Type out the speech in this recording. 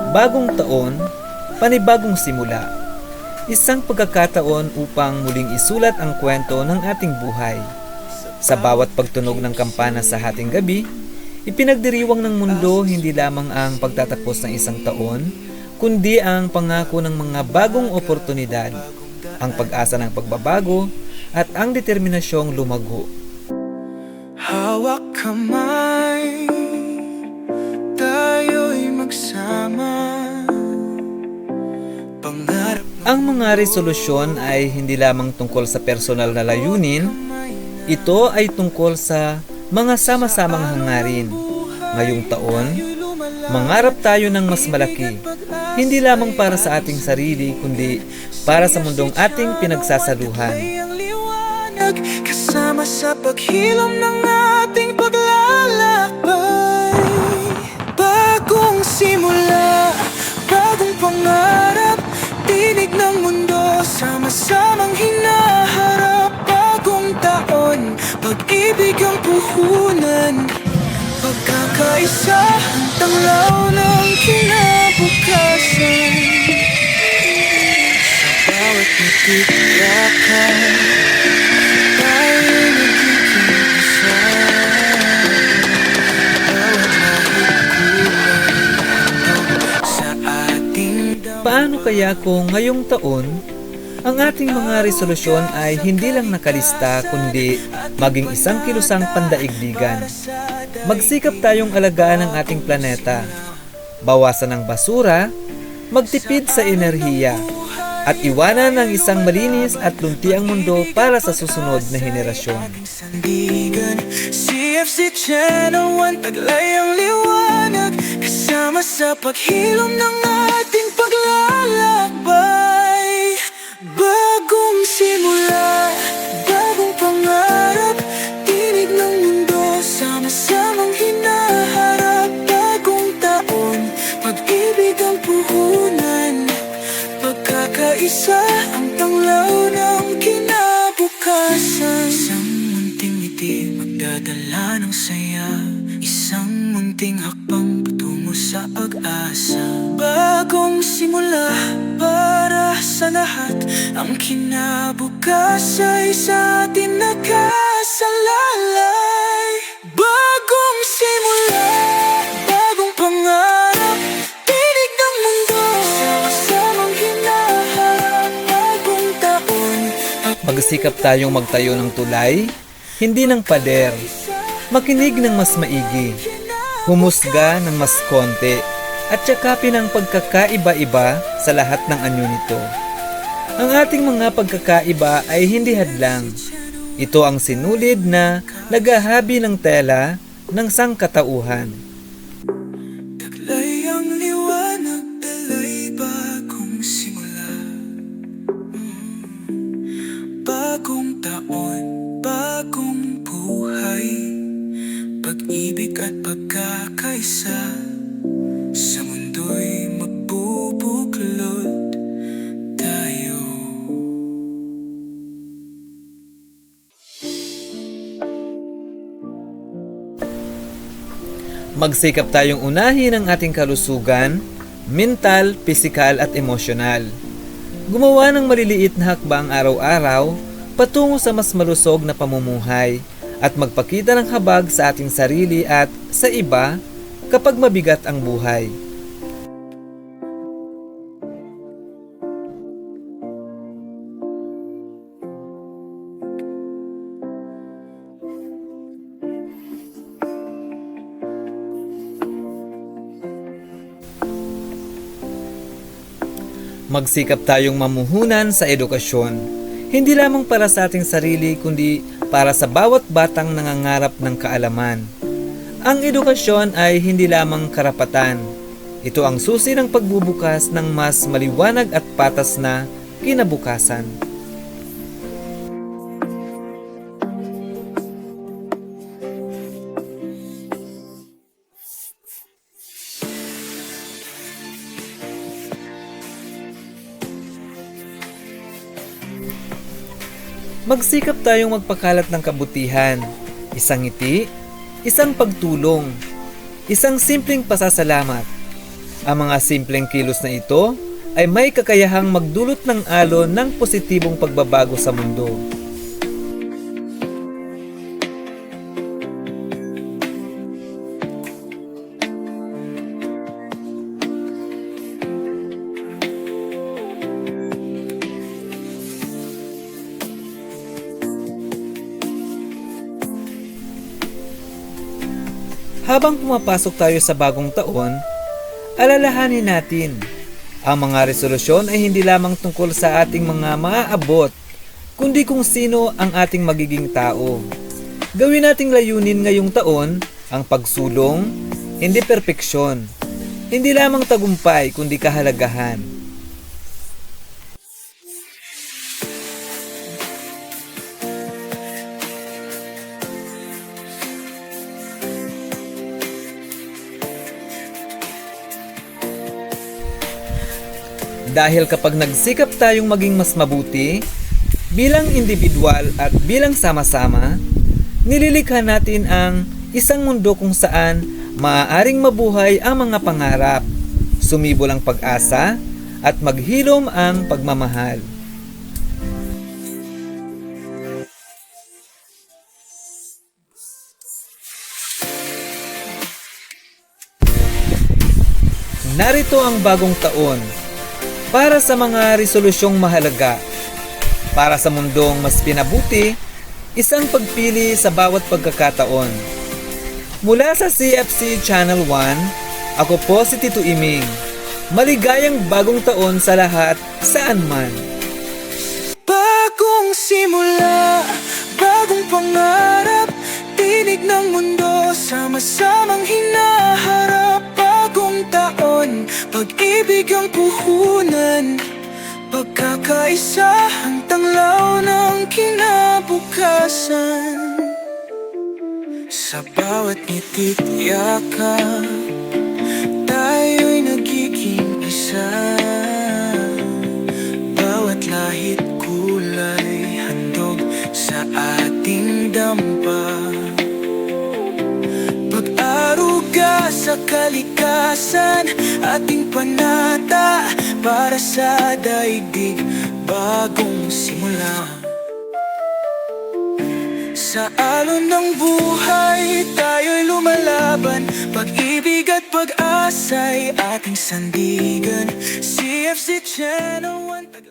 Bagong taon, panibagong simula. Isang pagkakataon upang muling isulat ang kwento ng ating buhay. Sa bawat pagtunog ng kampana sa hating gabi, ipinagdiriwang ng mundo hindi lamang ang pagtatapos ng isang taon, kundi ang pangako ng mga bagong oportunidad, ang pag-asa ng pagbabago, at ang determinasyong lumago. Hawak kamay, tayo'y magsama. Pangarap. Ang mga resolusyon ay hindi lamang tungkol sa personal na layunin, ito ay tungkol sa mga sama-samang hangarin. Ngayong taon, mangarap tayo ng mas malaki, hindi lamang para sa ating sarili, kundi para sa mundong ating pinagsasaluhan. Kasama sa paghilom ng ating paglalakbay. Bagong simula, bagong pangarap, tinig ng mundo, sama-samang hinaharap. Bagong taon, pag-ibig ang puhunan, pagkakaisa ang tanglaw ng kinabukasan. Sa bawat nagtitiyakan, tayo'y nagiging isa. Bawat mahigkulan sa ating damdamin. Paano kaya kung ngayong taon, ang ating mga resolusyon ay hindi lang nakalista kundi maging isang kilusang pandaigdigan? Magsikap tayong alagaan ang ating planeta, bawasan ang basura, magtipid sa enerhiya, at iwanan ang isang malinis at luntiang mundo para sa susunod na henerasyon. Sandigan, CFC Channel 1, taglay ang liwanag, kasama sa paghilom ng ating paglalakbay. Bagong simula, bagong pangarap, tinig ng mundo, sama-samang hinaharap. Bagong taon, pag-ibig ang puhunan, pagkakaisa ang tanglaw ng kinabukasan. Isang munting ngiti magdadala ng saya, isang munting hakbang patungo sa pag-asa. Bagong simula para sa lahat, ang kinabukasan sa atin nakasalalay. Bagong simula, bagong pangarap, tinig ng mundo, sama-samang hinaharap. Bagong taon, Magsikap tayong magtayo ng tulay, hindi ng pader. Makinig ng mas maigi, humusga ng mas konti, at yakapin ang pagkakaiba-iba sa lahat ng anyo nito. Ang ating mga pagkakaiba ay hindi hadlang. Ito ang sinulid na naghahabi ng tela ng sangkatauhan. taglay ang liwanag, dalay bagong simula. Bagong taon, bagong buhay, pag-ibig at pagkakaisa, sa mundo'y magbubuklod tayo. Magsikap tayong unahin ang ating kalusugan, mental, pisikal at emosyonal. Gumawa ng maliliit na hakbang araw-araw patungo sa mas malusog na pamumuhay at magpakita ng habag sa ating sarili at sa iba kapag mabigat ang buhay. Magsikap tayong mamuhunan sa edukasyon, hindi lamang para sa ating sarili kundi para sa bawat batang nangangarap ng kaalaman. Ang edukasyon ay hindi lamang karapatan. Ito ang susi ng pagbubukas ng mas maliwanag at patas na kinabukasan. Magsikap tayong magpakalat ng kabutihan, isang ngiti, isang pagtulong, isang simpleng pasasalamat. Ang mga simpleng kilos na ito ay may kakayahang magdulot ng alon ng positibong pagbabago sa mundo. Habang pumapasok tayo sa bagong taon, alalahanin natin, ang mga resolusyon ay hindi lamang tungkol sa ating mga maaabot, kundi kung sino ang ating magiging tao. Gawin nating layunin ngayong taon ang pagsulong, hindi perpeksyon, hindi lamang tagumpay kundi kahalagahan. Dahil kapag nagsikap tayong maging mas mabuti, bilang individual at bilang sama-sama, nililikha natin ang isang mundo kung saan maaaring mabuhay ang mga pangarap, sumibol ang pag-asa, at maghilom ang pagmamahal. Narito ang bagong taon, para sa mga resolusyong mahalaga, para sa mundong mas pinabuti, isang pagpili sa bawat pagkakataon. Mula sa CFC Channel 1, ako po si Tito Iming. Maligayang bagong taon sa lahat, saan man. Bagong simula, bagong pangarap, tinig ng mundo, sama-samang hinaharap. Bagong taon, pag-ibig ang puhunan, pagkakaisa ang tanglaw ng kinabukasan. Sa bawat ngitit yakap, tayo'y nagiging isa. Bawat lahit kulay, handog sa ating dampa. Pag-aruga sa kalikasan, ating panata para sa daigdig, bagong simula. Sa alon ng buhay, tayo'y lumalaban, pag-ibig at pag-asa'y ating sandigan. CFC Channel 1.